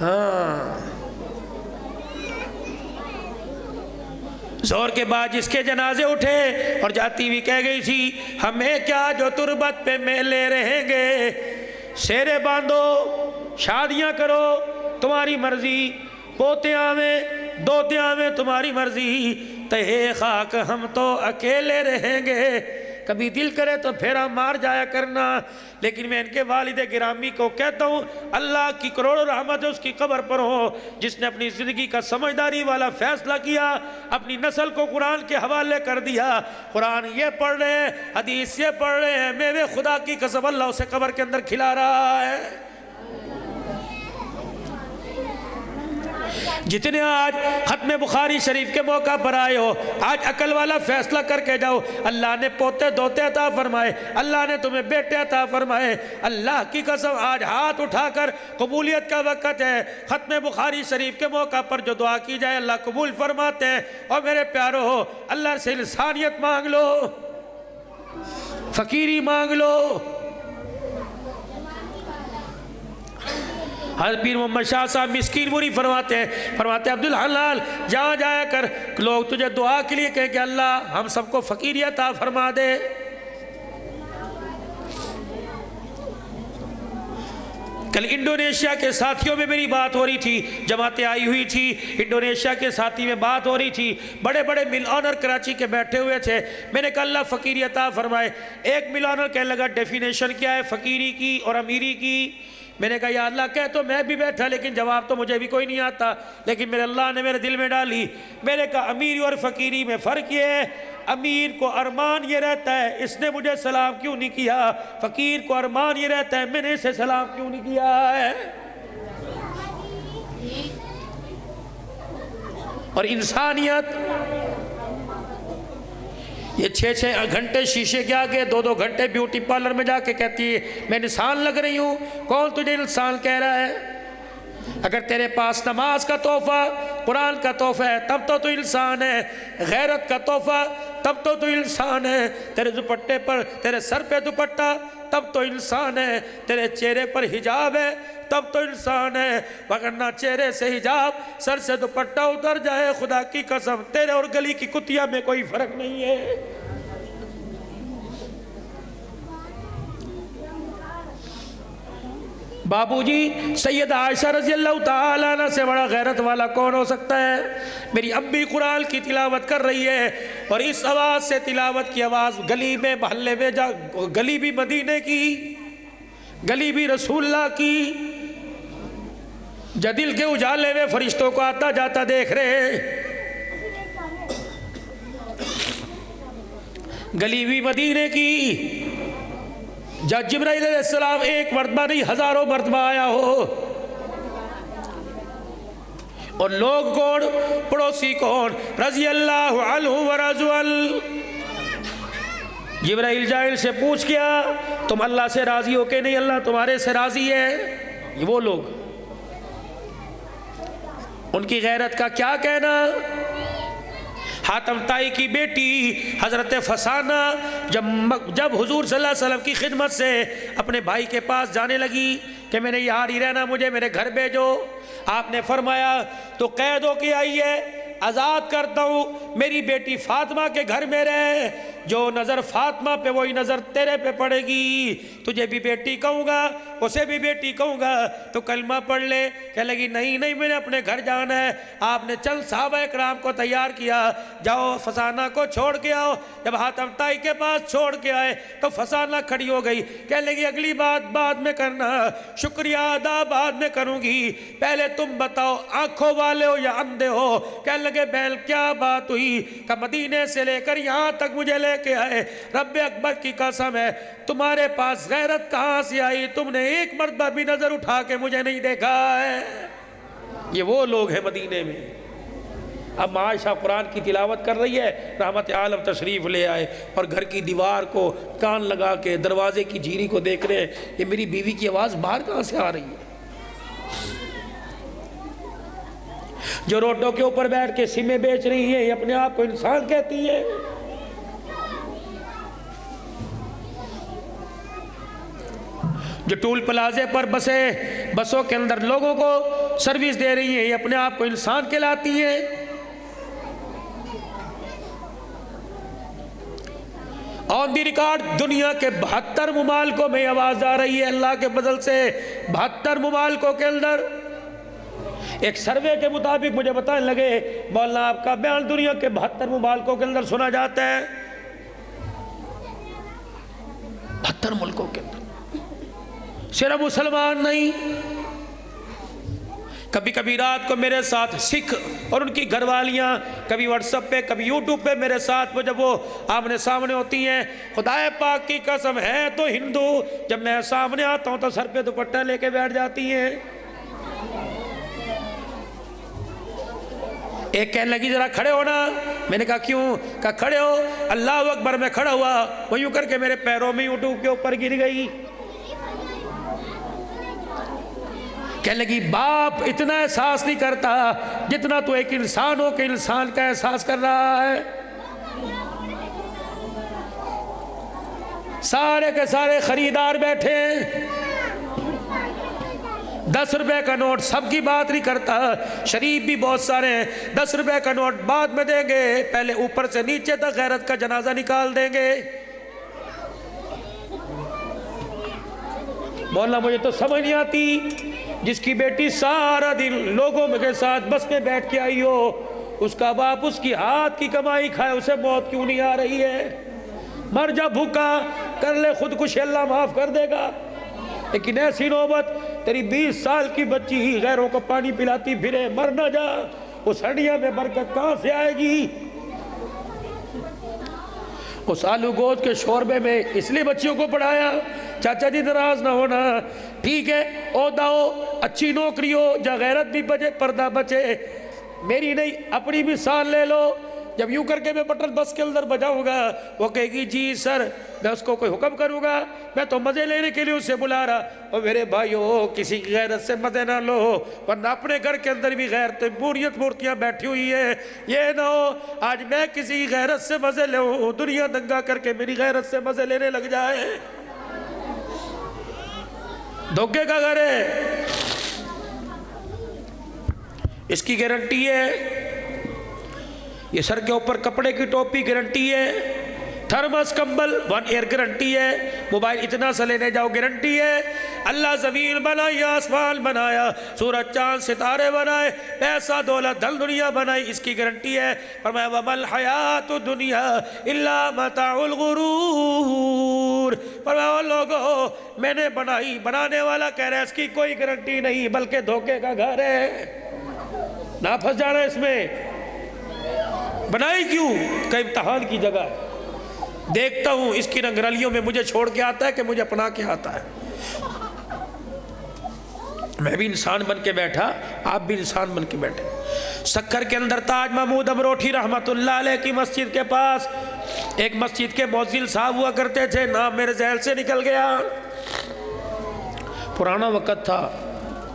ہاں، زور کے بعد جس کے جنازے اٹھے اور جاتی ہوئی کہہ گئی تھی ہمیں کیا جو تربت پہ میلے رہیں گے، شیرے باندھو، شادیاں کرو تمہاری مرضی، پوتے آویں دوتے آویں تمہاری مرضی، تہے خاک ہم تو اکیلے رہیں گے، کبھی دل کرے تو پھیرا مار جایا کرنا۔ لیکن میں ان کے والد گرامی کو کہتا ہوں اللہ کی کروڑوں رحمت اس کی قبر پر ہو، جس نے اپنی زندگی کا سمجھداری والا فیصلہ کیا، اپنی نسل کو قرآن کے حوالے کر دیا، قرآن یہ پڑھ رہے ہیں، حدیث یہ پڑھ رہے ہیں، میوے خدا کی قسم اللہ اسے قبر کے اندر کھلا رہا ہے۔ جتنے آج ختم بخاری شریف کے موقع پر آئے ہو، آج عقل والا فیصلہ کر کے جاؤ، اللہ نے پوتے دوتے عطا فرمائے، اللہ نے تمہیں بیٹے عطا فرمائے، اللہ کی قسم آج ہاتھ اٹھا کر قبولیت کا وقت ہے۔ ختم بخاری شریف کے موقع پر جو دعا کی جائے اللہ قبول فرماتے ہیں۔ اور میرے پیارو ہو، اللہ سے انسانیت مانگ لو، فقیری مانگ لو۔ حضرت پیر محمد شاہ صاحب مسکین پوری فرماتے ہیں عبدالحلال جہاں جایا کر لوگ تجھے دعا کے لیے کہیں کہ اللہ ہم سب کو فقیری عطا فرما دے۔ کل انڈونیشیا کے ساتھیوں میں میری بات ہو رہی تھی، جماعتیں آئی ہوئی تھی، انڈونیشیا کے ساتھی میں بات ہو رہی تھی، بڑے بڑے مل آنر کراچی کے بیٹھے ہوئے تھے، میں نے کہا اللہ فقیری عطا فرمائے۔ ایک مل آنر کہنے لگا ڈیفینیشن کیا ہے فقیری کی اور امیری کی؟ میں نے کہا یا اللہ کہہ تو میں بھی بیٹھا لیکن جواب تو مجھے بھی کوئی نہیں آتا، لیکن میرے اللہ نے میرے دل میں ڈالی۔ میں نے کہا امیری اور فقیری میں فرق یہ ہے، امیر کو ارمان یہ رہتا ہے اس نے مجھے سلام کیوں نہیں کیا، فقیر کو ارمان یہ رہتا ہے میں نے اسے سلام کیوں نہیں کیا ہے۔ اور انسانیت یہ 6 گھنٹے شیشے کے آگے 2 گھنٹے بیوٹی پارلر میں جا کے کہتی ہے میں انسان لگ رہی ہوں، کون تجھے انسان کہہ رہا ہے؟ اگر تیرے پاس نماز کا تحفہ قرآن کا تحفہ ہے تب تو انسان ہے، غیرت کا تحفہ تب تو انسان ہے، تیرے دوپٹے پر تیرے سر پہ دوپٹہ تب تو انسان ہے، تیرے چہرے پر حجاب ہے تب تو انسان ہے، وگرنہ چہرے سے حجاب سر سے دوپٹہ اتر جائے خدا کی قسم تیرے اور گلی کی کتیا میں کوئی فرق نہیں ہے۔ بابو جی سید عائشہ رضی اللہ تعالیٰ عنہ سے بڑا غیرت والا کون ہو سکتا ہے؟ میری امی قرآن کی تلاوت کر رہی ہے اور اس آواز سے تلاوت کی آواز گلی میں محلے میں گلی بھی مدینے کی، گلی بھی رسول اللہ کی، جدل کے اجالے میں فرشتوں کو آتا جاتا دیکھ رہے، گلی بھی مدینے کی، جب جبرائیل علیہ السلام ایک مرتبہ نہیں ہزاروں مرتبہ آیا ہو، اور لوگ کون؟ پڑوسی کون؟ رضی اللہ عنہ ورضوا عنہ۔ جبرائیل جائل سے پوچھ کیا تم اللہ سے راضی ہو کہ نہیں؟ اللہ تمہارے سے راضی ہے۔ یہ وہ لوگ، ان کی غیرت کا کیا کہنا۔ حاتم طائی کی بیٹی حضرت فسانہ جب حضور صلی اللہ علیہ وسلم کی خدمت سے اپنے بھائی کے پاس جانے لگی کہ میں نے یہاں ہی رہنا، مجھے میرے گھر بھیجو، آپ نے فرمایا تو قید ہو کے آئی ہے، آزاد کرتا ہوں، میری بیٹی فاطمہ کے گھر میں رہے، جو نظر فاطمہ پہ وہی نظر تیرے پہ پڑے گی. تجھے بھی بیٹی کہوں گا اسے بھی بیٹی کہوں گا تو کلمہ پڑھ لے. کہنے لگی نہیں نہیں میں نے اپنے گھر جانا ہے. آپ نے چند صحابہ اکرام کو تیار کیا, جاؤ فسانہ کو چھوڑ کے آؤ. جب حاتم طائی کے پاس چھوڑ کے آئے تو فسانہ کھڑی ہو گئی. کہنے لگی اگلی بات بعد میں کرنا, شکریہ ادا بعد میں کروں گی, پہلے تم بتاؤ آنکھوں والے ہو یا اندھے ہو. کہنے لگے بہن کیا بات ہوئی؟ کہ مدینے سے لے کر یہاں تک مجھے لے کے آئے, رب اکبر کی قسم ہے تمہارے پاس غیرت کہاں سے آئی؟ تم نے ایک مرتبہ بھی نظر اٹھا کے مجھے نہیں دیکھا ہے. یہ وہ لوگ ہیں مدینے میں. اب عائشہ قرآن کی تلاوت کر رہی ہے, رحمت عالم تشریف لے آئے اور گھر کی دیوار کو کان لگا کے دروازے کی جھیری کو دیکھ رہے ہیں, یہ میری بیوی کی آواز باہر کہاں سے آ رہی ہے؟ جو روڈوں کے اوپر بیٹھ کے سیمیں بیچ رہی ہیں یہ اپنے آپ کو انسان کہتی ہے. جو ٹول پلازے پر بسوں کے اندر لوگوں کو سروس دے رہی ہیں یہ اپنے آپ کو انسان کہلاتی ہیں. آن دی ریکارڈ دنیا کے 72 ممالکوں میں آواز آ رہی ہے اللہ کے فضل سے. 72 ممالکوں کے اندر ایک سروے کے مطابق مجھے بتانے لگے مولانا آپ کا بیان دنیا کے 72 ممالکوں کے اندر سنا جاتا ہے. 72 ملکوں کے اندر صرف مسلمان نہیں. کبھی کبھی رات کو میرے ساتھ سکھ اور ان کی گھر والیاں کبھی واٹس ایپ پہ کبھی یوٹیوب پہ میرے ساتھ جب وہ آمنے سامنے ہوتی ہیں, خدا پاک کی قسم ہے تو ہندو, جب میں سامنے آتا ہوں تو سر پہ دوپٹہ لے کے بیٹھ جاتی ہیں. ایک کہنے لگی ذرا کھڑے ہونا. میں نے کہا کیوں؟ کہا کھڑے ہو. اللہ اکبر میں کھڑا ہوا, وہ یوں کر کے میرے پیروں میں یوٹیوب کے اوپر گر گئی. کہنے لگی باپ اتنا احساس نہیں کرتا جتنا تو ایک انسان ہو کہ انسان کا احساس کر رہا ہے. سارے کے سارے خریدار بیٹھے ہیں, 10 روپے کا نوٹ سب کی بات نہیں کرتا, شریف بھی بہت سارے ہیں. 10 روپے کا نوٹ بعد میں دیں گے, پہلے اوپر سے نیچے تک غیرت کا جنازہ نکال دیں گے. مولانا مجھے تو سمجھ نہیں آتی, جس کی بیٹی سارا دن لوگوں کے ساتھ بس میں بیٹھ کے آئی ہو, اس کا باپ اس کی ہاتھ کی کمائی کھائے, اسے موت کیوں نہیں آ رہی ہے؟ مر جا بھوکا, کر لے خودکشی اللہ معاف کر دے گا. لیکن ایسی نوبت تیری 20 سال کی بچی غیروں کو پانی پلاتی پھرے, مر نہ جا, اس ہڈیاں میں برکت کہاں سے آئے گی؟ اس آلو گوشت کے شوربے میں اس لیے بچیوں کو پڑھایا. چاچا جی ناراض نہ ہونا, ٹھیک ہے عہدہ ہو, اچھی نوکری ہو, جہاں غیرت بھی بچے پردہ بچے. میری نہیں اپنی مثال لے لو. جب یوں کر کے میں بٹن بس کے اندر بجاؤں گا, وہ کہے گی جی سر, میں اس کو کوئی حکم کروں گا, میں تو مزے لینے کے لیے اسے بلا رہا. اور میرے بھائیو کسی کی غیرت سے مزے نہ لو, ورنہ اپنے گھر کے اندر بھی غیرت مورتیاں بیٹھی ہوئی ہیں. یہ نہ ہو آج میں کسی کی غیرت سے مزے لوں, دنیا دنگا کر کے میری غیرت سے مزے لینے لگ جائے. دھوکے کا گھر ہے. اس کی گارنٹی ہے, یہ سر کے اوپر کپڑے کی ٹوپی گارنٹی ہے, تھرمس کمبل 1 ایئر گارنٹی ہے, موبائل اتنا سا لینے جاؤ گارنٹی ہے. اللہ زمین بنائی, آسمان بنایا, سورج چاند ستارے بنائے, پیسہ دولت دھن دنیا بنائی, اس کی گارنٹی ہے. فرمایا وَمَا الْحَيَاةُ الدُّنْيَا إِلَّا مَتَاعُ الْغُرُورِ. فرمایا لوگو میں نے بنائی, بنانے والا کہہ رہا ہے اس کی کوئی گارنٹی نہیں بلکہ دھوکے کا گھر ہے. نہ پھنس جانا اس میں. بنائی کیوں؟ کہ امتحان کی جگہ ہے. دیکھتا ہوں اس کی رنگرلیوں میں مجھے چھوڑ کے آتا ہے کہ مجھے اپنا کے آتا ہے. میں بھی انسان بن کے بیٹھا, آپ بھی انسان بن کے بیٹھے. سکر کے اندر تاج محمود امروٹھی رحمت اللہ علیہ کی مسجد کے پاس ایک مسجد کے مؤذن صاحب ہوا کرتے تھے, نام میرے ذہن سے نکل گیا. پرانا وقت تھا,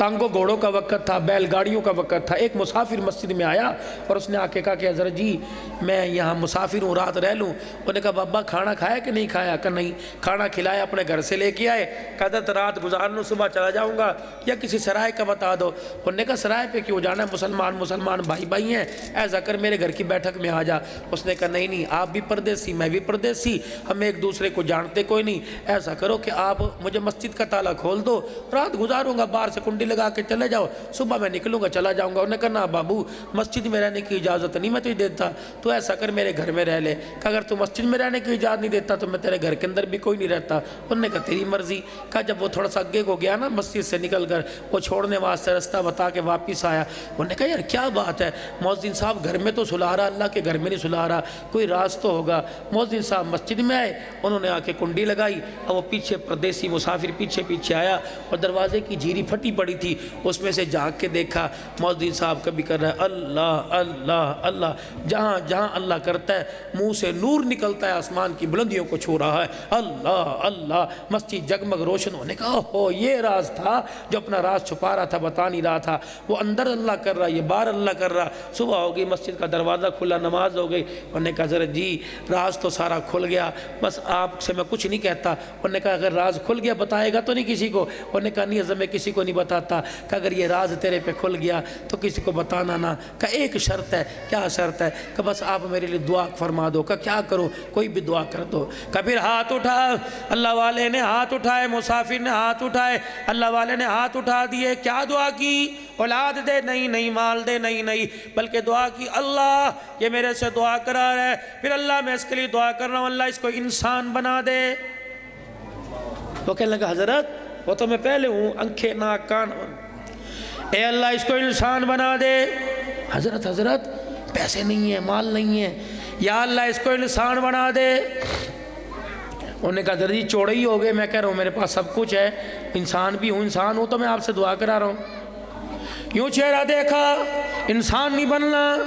ٹانگوں گھوڑوں کا وقت تھا، بیل گاڑیوں کا وقت تھا. ایک مسافر مسجد میں آیا اور اس نے آ کے کہا کہ حضرت جی میں یہاں مسافر ہوں، رات رہ لوں. انہوں نے کہا بابا کھانا کھایا کہ نہیں کھایا؟ کہ نہیں. کھانا کھلایا، اپنے گھر سے لے کے آئے. کہا حضرت رات گزار لوں، صبح چلا جاؤں گا، یا کسی سرائے کا بتا دو. انہوں نے کہا سرائے پہ کیوں جانا ہے، مسلمان بھائی بھائی ہیں، ایسا کر میرے گھر کی بیٹھک میں آ جا. اس نے کہا نہیں آپ بھی پردیسی میں بھی پردیسی، ہم ایک دوسرے کو جانتے کوئی نہیں، ایسا کرو کہ آپ مجھے مسجد کا تالا کھول دو، رات گزاروں گا، باہر سے کنڈی لگا کے چلے جاؤ، صبح میں نکلوں گا چلا جاؤں گا. انہوں نے کہا نا بابو مسجد میں رہنے کی اجازت نہیں میں تجھے دیتا، تو ایسا کر میرے گھر میں رہ لے. کہ اگر تو مسجد میں رہنے کی اجازت نہیں دیتا تو میں تیرے گھر کے اندر بھی کوئی نہیں رہتا. انہوں نے کہا تیری مرضی. کہا جب وہ تھوڑا سا آگے کو گیا نا مسجد سے نکل کر، وہ چھوڑنے واسطے راستہ بتا کے واپس آیا. انہوں نے کہا یار کیا بات ہے، مؤذن صاحب گھر میں تو سلا رہا، اللہ کے گھر میں نہیں سلا رہا، کوئی راز تو ہوگا. مؤذن صاحب مسجد میں آئے، انہوں نے آ کے کنڈی لگائی، اور وہ پیچھے پردیسی مسافر پیچھے آیا اور دروازے کی جھیری پھٹی پڑی تھی، اس میں سے جھانک کے دیکھا مؤذن صاحب کبھی کر رہا ہے اللہ اللہ اللہ، جہاں جہاں اللہ کرتا ہے منہ سے نور نکلتا ہے، آسمان کی بلندیوں کو چھو رہا ہے، اللہ اللہ. مسجد جگمگ روشن ہونے کا یہ راز تھا جو اپنا راز چھپا رہا تھا، بتا نہیں رہا تھا. وہ اندر اللہ کر رہا، یہ باہر اللہ کر رہا. صبح ہو گئی، مسجد کا دروازہ کھلا، نماز ہو گئی. انہوں نے کہا حضرت جی راز تو سارا کھل گیا، بس آپ سے میں کچھ نہیں کہتا. انہوں نے کہا اگر راز کھل گیا بتائے گا تو نہیں کسی کو؟ انہوں نے کہا نہیں حضرت میں کسی کو نہیں بتاتا. کہ اگر یہ راز تیرے پہ کھل گیا تو کسی کو بتانا نہ. کہ ایک شرط ہے. کیا شرط ہے؟ کہ بس آپ میرے لیے دعا فرما دو. کہ کیا کروں؟ کوئی بھی دعا کر دو. کہ پھر ہاتھ اٹھا، اللہ والے نے ہاتھ اٹھائے، مسافر نے ہاتھ اٹھائے، اللہ والے نے ہاتھ اٹھا دیے. کیا دعا کی؟ اولاد دے نہیں، مال دے نہیں، بلکہ دعا کی اللہ یہ میرے سے دعا کرا رہا ہے، پھر اللہ میں اس کے لیے دعا کر رہا ہوں اللہ اس کو انسان بنا دے. وہ کہنے لگا حضرت وہ تو میں پہلے ہوں، آنکھیں ناک کان، اے اللہ اس کو انسان بنا دے. حضرت پیسے نہیں ہیں، مال نہیں ہے، یا اللہ اس کو انسان بنا دے. انہوں نے کہا حضرت جی چوڑے ہی ہو گئے، میں کہہ رہا ہوں میرے پاس سب کچھ ہے، انسان بھی ہوں، انسان ہوں تو میں آپ سے دعا کرا رہا ہوں. یوں چہرہ دیکھا، انسان نہیں بننا.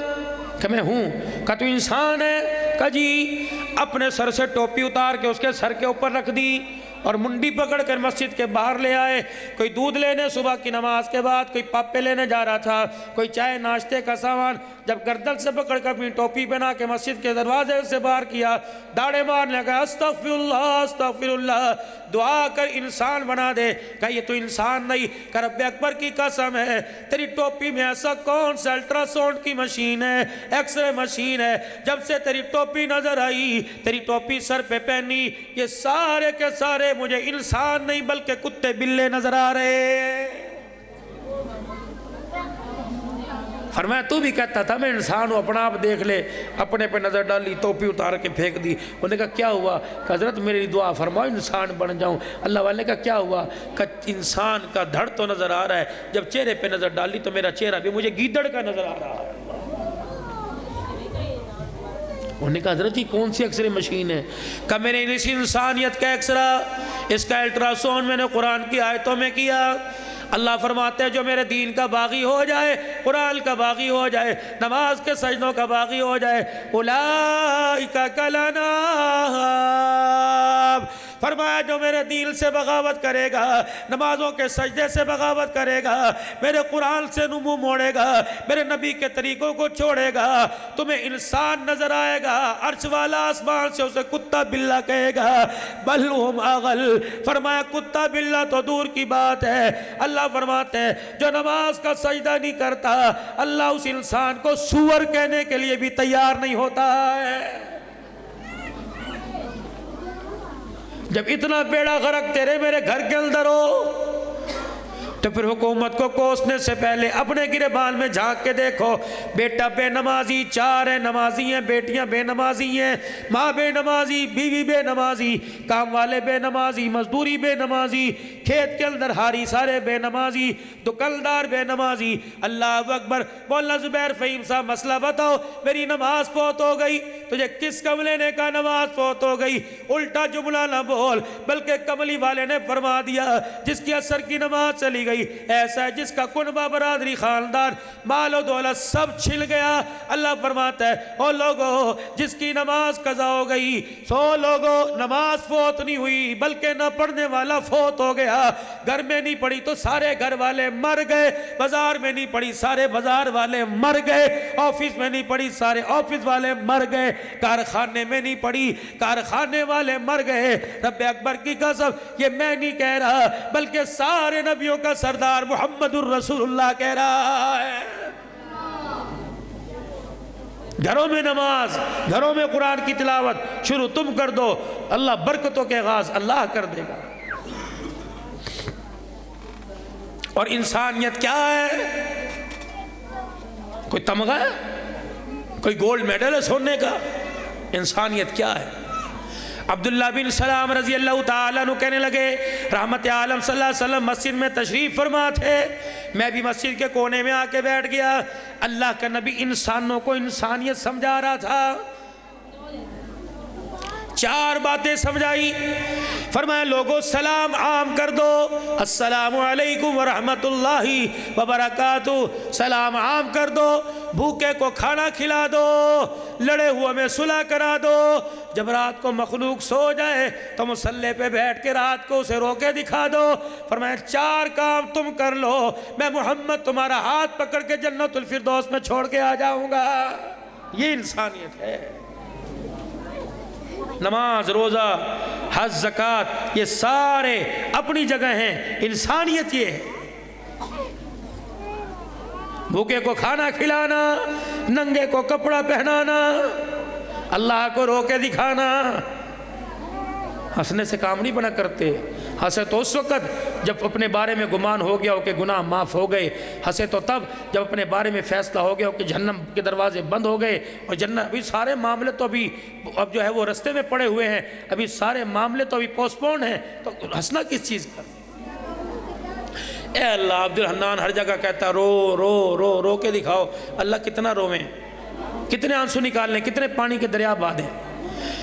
کہ میں ہوں. کہ تو انسان ہے؟ کہ جی. اپنے سر سے ٹوپی اتار کے اس کے سر کے اوپر رکھ دی اور منڈی پکڑ کر مسجد کے باہر لے آئے. کوئی دودھ لینے صبح کی نماز کے بعد، کوئی پاپے لینے جا رہا تھا، کوئی چائے ناشتے کا سامان. جب گردن سے پکڑ کر اپنی ٹوپی پہنا کے مسجد کے دروازے سے باہر کیا، داڑے مارنے لگا استغفر اللہ استغفر اللہ، دعا کر انسان بنا دے. کہ یہ تو انسان نہیں. کہ رب اکبر کی قسم ہے تیری ٹوپی میں ایسا کون سا الٹرا ساؤنڈ کی مشین ہے، ایکس رے مشین ہے، جب سے تیری ٹوپی نظر آئی، تیری ٹوپی سر پہ پہنی، یہ سارے کے سارے مجھے انسان نہیں بلکہ کتے بلے نظر آ رہے ہیں. فرمایا تو بھی کہتا تھا میں انسان ہوں، اپنا آپ دیکھ لے. اپنے پہ نظر ڈالی، ٹوپی اتار کے پھینک دی. انہوں نے کہا کیا ہوا؟ کہ حضرت میرے لیے دعا فرماؤ انسان بن جاؤں. اللہ والے نے کہا کیا ہوا؟ کہ انسان کا دھڑ تو نظر آ رہا ہے، جب چہرے پہ نظر ڈالی تو میرا چہرہ بھی مجھے گیدڑ کا نظر آ رہا ہے. انہوں نے کہا حضرت جی کون سی ایکس رے مشین ہے؟ کہ میں نے اس انسانیت کا ایکس رے، اس کا الٹرا ساؤنڈ میں نے قرآن کی آیتوں میں کیا. اللہ فرماتے ہیں جو میرے دین کا باغی ہو جائے، قرآن کا باغی ہو جائے، نماز کے سجدوں کا باغی ہو جائے، اولئک کالانعام، فرمایا جو میرے دین سے بغاوت کرے گا، نمازوں کے سجدے سے بغاوت کرے گا، میرے قرآن سے منہ موڑے گا، میرے نبی کے طریقوں کو چھوڑے گا، تمہیں انسان نظر آئے گا، عرش والا آسمان سے اسے کتا بلہ کہے گا، بل ہم اغل، فرمایا کتا بلہ تو دور کی بات ہے. اللہ فرماتے ہیں جو نماز کا سجدہ نہیں کرتا، اللہ اس انسان کو سور کہنے کے لیے بھی تیار نہیں ہوتا ہے. جب اتنا بیڑا غرق تیرے میرے گھر کے اندر ہو تو پھر حکومت کو کوسنے سے پہلے اپنے گریبان میں جھانک کے دیکھو. بیٹا بے نمازی 4 ہیں، نمازی ہیں، بیٹیاں بے نمازی ہیں، ماں بے نمازی، بیوی بے نمازی، کام والے بے نمازی، مزدوری بے نمازی، کھیت کے اندر ہاری سارے بے نمازی، دکاندار بے نمازی. اللہ اکبر. مولانا زبیر فہیم صاحب مسئلہ بتاؤ، میری نماز فوت ہو گئی، تجھے کس کملے نے کہا نماز فوت ہو گئی؟ الٹا جملہ نہ بول، بلکہ کملی والے نے فرما دیا جس کی عصر کی نماز چلی گئی گئی، ایسا ہے جس کا کنبہ برادری خاندان مال و دولت سب چھل گیا۔ اللہ فرماتا ہے او لوگو جس کی نماز قضا ہو گئی، سو لوگو نماز فوت نہیں ہوئی بلکہ نہ پڑھنے والا فوت ہو گیا، گھر میں نہیں پڑھی تو سارے گھر والے مر گئے، بازار میں نہیں پڑھی سارے بازار والے مر گئے، آفس میں نہیں پڑھی سارے آفس والے مر گئے، کارخانے میں نہیں پڑھی کارخانے والے مر گئے۔ رب اکبر کی قسم یہ میں نہیں کہہ رہا بلکہ سارے نبیوں کا سردار محمد الرسول اللہ کہہ رہا ہے۔ گھروں میں نماز، گھروں میں قرآن کی تلاوت شروع تم کر دو، اللہ برکتوں کے آغاز اللہ کر دے گا۔ اور انسانیت کیا ہے؟ کوئی تمغہ ہے؟ کوئی گولڈ میڈل ہے سونے کا؟ انسانیت کیا ہے؟ عبداللہ بن سلام رضی اللہ تعالیٰ عنہ کہنے لگے رحمت عالم صلی اللہ علیہ وسلم مسجد میں تشریف فرما تھے، میں بھی مسجد کے کونے میں آ کے بیٹھ گیا، اللہ کا نبی انسانوں کو انسانیت سمجھا رہا تھا، چار باتیں سمجھائی۔ فرمایا لوگوں سلام عام کر دو، السلام علیکم ورحمت اللہ وبرکاتہ، سلام عام کر دو، بھوکے کو کھانا کھلا دو، لڑے ہوئے میں صلح کرا دو، جب رات کو مخلوق سو جائے تو مصلی پہ بیٹھ کے رات کو اسے رو کے دکھا دو۔ فرمایا چار کام تم کر لو، میں محمد تمہارا ہاتھ پکڑ کے جنت الفردوس میں چھوڑ کے آ جاؤں گا۔ یہ انسانیت ہے۔ نماز، روزہ، حج، زکوٰۃ یہ سارے اپنی جگہ ہیں، انسانیت یہ ہے۔ بھوکے کو کھانا کھلانا، ننگے کو کپڑا پہنانا، اللہ کو رو کے دکھانا۔ ہنسنے سے کام نہیں بنا کرتے، ہنسے تو اس وقت جب اپنے بارے میں گمان ہو گیا ہو کہ گناہ معاف ہو گئے، ہنسے تو تب جب اپنے بارے میں فیصلہ ہو گیا ہو کہ جہنم کے دروازے بند ہو گئے اور جنت، ابھی سارے معاملے تو اب جو ہے وہ رستے میں پڑے ہوئے ہیں، ابھی سارے معاملے تو ابھی پوسٹ پون ہیں، تو ہنسنا کس چیز کا؟ اے اللہ، عبد الحنان ہر جگہ کہتا رو رو رو رو کے دکھاؤ، اللہ کتنا رویں، کتنے آنسو نکالنے، کتنے پانی کے دریا بہا دیں۔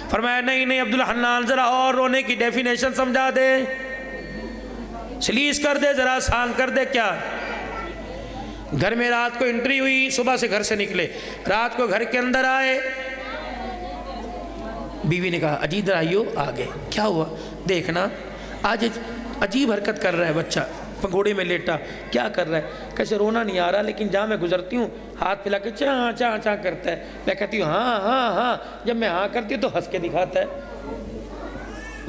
فرمایا نہیں عبد الحنان ذرا اور رونے کی ڈیفینیشن سمجھا دے، سلیس کر دے، ذرا آسان کر دے۔ کیا؟ گھر میں رات کو انٹری ہوئی، صبح سے گھر سے نکلے، رات کو گھر کے اندر آئے، بیوی نے کہا اجی ادھر آئیو، آگے کیا ہوا؟ دیکھنا آج عجیب حرکت کر رہا ہے بچہ، پنگھوڑے میں لیٹا، کیا کر رہا ہے؟ کیسے رونا نہیں آ رہا لیکن جہاں میں گزرتی ہوں ہاتھ پھیلا کے چاں چاں چاں کرتا ہے، میں کہتی ہوں ہاں ہاں ہاں، جب میں ہاں کرتی ہوں تو ہنس کے دکھاتا ہے۔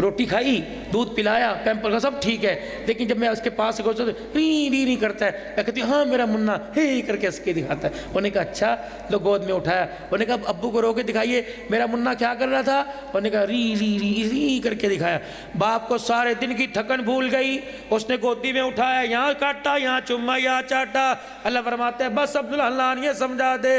روٹی کھائی، دودھ پلایا، پیمپر کا سب ٹھیک ہے، لیکن جب میں اس کے پاس سے گزرتا ہوں ری ری ری کرتا ہے، میں کہتی ہوں ہاں میرا منا، ہی کر کے ہنس کے دکھاتا ہے۔ انہوں نے کہا اچھا، تو گود میں اٹھایا، انہوں نے کہا ابو کو رو کے دکھائیے میرا منا کیا کر رہا تھا؟ انہوں نے کہا ری ری ری ری کر کے دکھایا۔ باپ کو سارے دن کی تھکن بھول گئی، اس نے گودی میں اٹھایا، یہاں کاٹا، یہاں چما، یہاں چاٹا۔ اللہ فرماتے ہیں بس عبد الحنان یہ سمجھا دے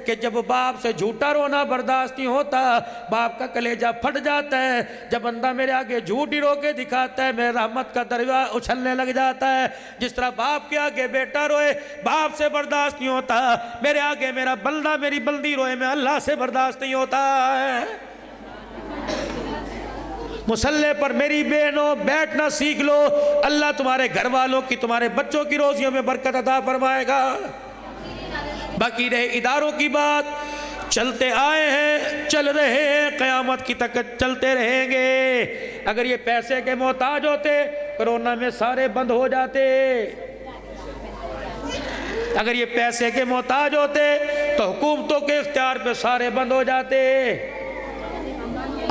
کہ جب باپ سے جھوٹا رونا برداشت نہیں ہوتا، باپ کا کلیجہ پھٹ جاتا ہے، جب بندہ میرے آگے جھوٹ ہی رو کے دکھاتا ہے، میرے رحمت کا دریا اچھلنے لگ جاتا ہے۔ جس طرح باپ کے آگے بیٹا روئے باپ سے برداشت نہیں ہوتا، میرے آگے میرا بندہ میری بندی روئے میں اللہ سے برداشت نہیں ہوتا ہے۔ مصلی پر میری بہنوں بیٹھنا سیکھ لو، اللہ تمہارے گھر والوں کی، تمہارے بچوں کی روزیوں میں برکت عطا فرمائے گا۔ باقی رہے اداروں کی بات، چلتے آئے ہیں، چل رہے ہیں، قیامت کی تک چلتے رہیں گے۔ اگر یہ پیسے کے محتاج ہوتے کرونا میں سارے بند ہو جاتے، اگر یہ پیسے کے محتاج ہوتے تو حکومتوں کے اختیار پہ سارے بند ہو جاتے۔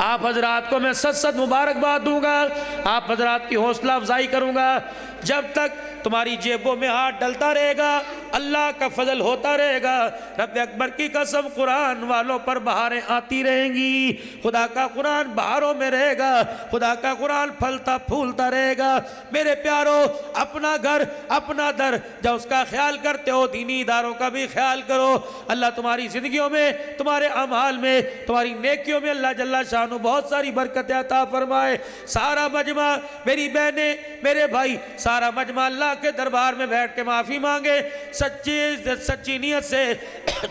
آپ حضرات کو میں ست مبارکباد دوں گا، آپ حضرات کی حوصلہ افزائی کروں گا، جب تک تمہاری جیبوں میں ہاتھ ڈلتا رہے گا اللہ کا فضل ہوتا رہے گا۔ رب اکبر کی قسم قرآن والوں پر بہاریں آتی رہیں گی، خدا کا قرآن بہاروں میں رہے گا، خدا کا قرآن پھلتا پھولتا رہے گا۔ میرے پیارو، اپنا گھر اپنا در جب اس کا خیال کرتے ہو دینی اداروں کا بھی خیال کرو۔ اللہ تمہاری زندگیوں میں، تمہارے اعمال میں، تمہاری نیکیوں میں اللہ جل شانہ بہت ساری برکتیں عطا فرمائے۔ سارا مجمع، میری بہنیں، میرے بھائی، سارا مجمع اللہ کے دربار میں بیٹھ کے معافی مانگے، سچی نیت سے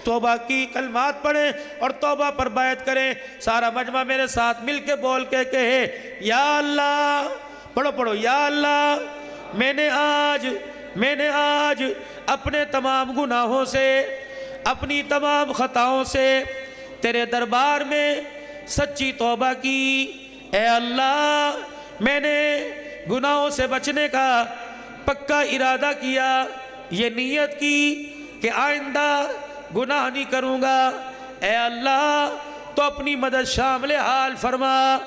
توبہ کی کلمات پڑھیں اور توبہ پر بیعت کریں۔ سارا مجمع میرے ساتھ مل کے بول کے کہے یا اللہ، پڑھو یا اللہ، میں نے آج میں نے آج اپنے تمام گناہوں سے، اپنی تمام خطاؤں سے تیرے دربار میں سچی توبہ کی۔ اے اللہ، میں نے گناہوں سے بچنے کا پکا ارادہ کیا، یہ نیت کی کہ آئندہ گناہ نہیں کروں گا۔ اے اللہ، تو اپنی مدد شامل حال فرما۔